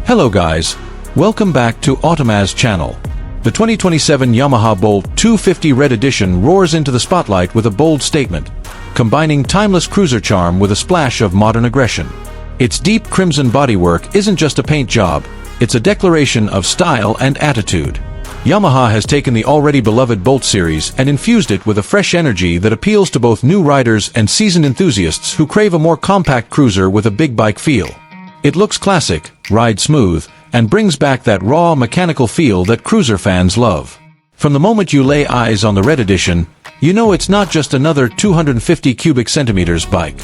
Hello guys, welcome back to Automaz channel. The 2027 Yamaha Bolt 250 Red Edition roars into the spotlight with a bold statement, combining timeless cruiser charm with a splash of modern aggression. Its deep crimson bodywork isn't just a paint job, it's a declaration of style and attitude. Yamaha has taken the already beloved Bolt series and infused it with a fresh energy that appeals to both new riders and seasoned enthusiasts who crave a more compact cruiser with a big bike feel. It looks classic, rides smooth, and brings back that raw mechanical feel that cruiser fans love. From the moment you lay eyes on the Red Edition, you know it's not just another 250 cubic centimeters bike.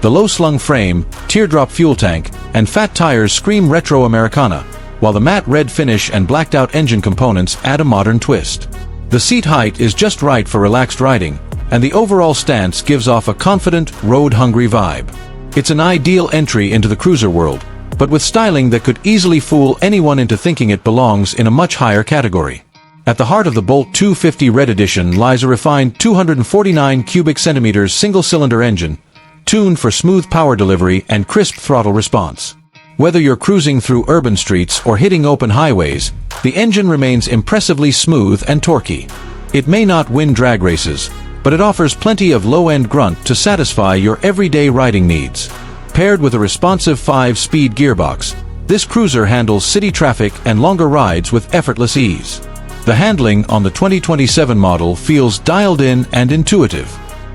The low-slung frame, teardrop fuel tank, and fat tires scream retro Americana, while the matte red finish and blacked-out engine components add a modern twist. The seat height is just right for relaxed riding, and the overall stance gives off a confident, road-hungry vibe. It's an ideal entry into the cruiser world, but with styling that could easily fool anyone into thinking it belongs in a much higher category. At the heart of the Bolt 250 Red Edition lies a refined 249 cubic centimeters single-cylinder engine, tuned for smooth power delivery and crisp throttle response. Whether you're cruising through urban streets or hitting open highways, the engine remains impressively smooth and torquey. It may not win drag races, but it offers plenty of low-end grunt to satisfy your everyday riding needs. Paired with a responsive 5-speed gearbox, this cruiser handles city traffic and longer rides with effortless ease. The handling on the 2027 model feels dialed in and intuitive.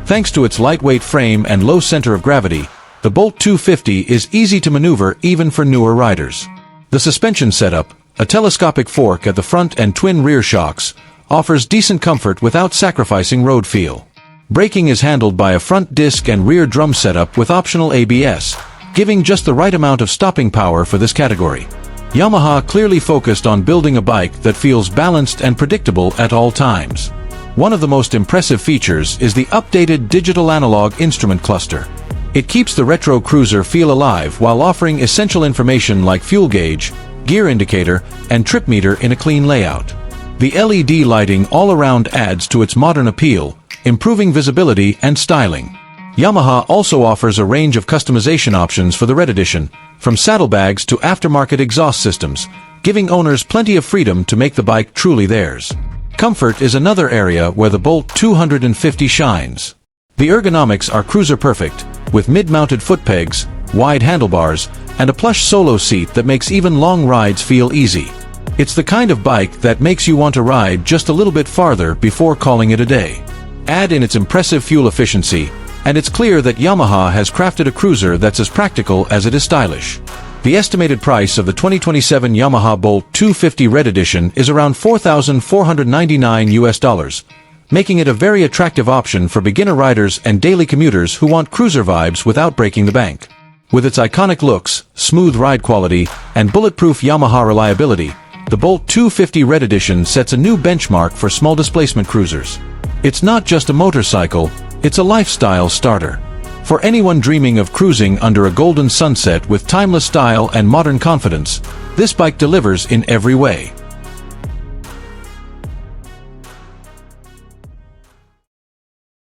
Thanks to its lightweight frame and low center of gravity, the Bolt 250 is easy to maneuver even for newer riders. The suspension setup, a telescopic fork at the front and twin rear shocks, offers decent comfort without sacrificing road feel. Braking is handled by a front disc and rear drum setup with optional ABS, giving just the right amount of stopping power for this category. Yamaha clearly focused on building a bike that feels balanced and predictable at all times. One of the most impressive features is the updated digital analog instrument cluster. It keeps the retro cruiser feel alive while offering essential information like fuel gauge, gear indicator, and trip meter in a clean layout. The LED lighting all around adds to its modern appeal, improving visibility and styling. Yamaha also offers a range of customization options for the Red Edition, from saddlebags to aftermarket exhaust systems, giving owners plenty of freedom to make the bike truly theirs. Comfort is another area where the Bolt 250 shines. The ergonomics are cruiser perfect, with mid-mounted foot pegs, wide handlebars, and a plush solo seat that makes even long rides feel easy. It's the kind of bike that makes you want to ride just a little bit farther before calling it a day. Add in its impressive fuel efficiency, and it's clear that Yamaha has crafted a cruiser that's as practical as it is stylish. The estimated price of the 2027 Yamaha Bolt 250 Red Edition is around $4,499, making it a very attractive option for beginner riders and daily commuters who want cruiser vibes without breaking the bank. With its iconic looks, smooth ride quality, and bulletproof Yamaha reliability, the Bolt 250 Red Edition sets a new benchmark for small displacement cruisers. It's not just a motorcycle, it's a lifestyle starter. For anyone dreaming of cruising under a golden sunset with timeless style and modern confidence, this bike delivers in every way.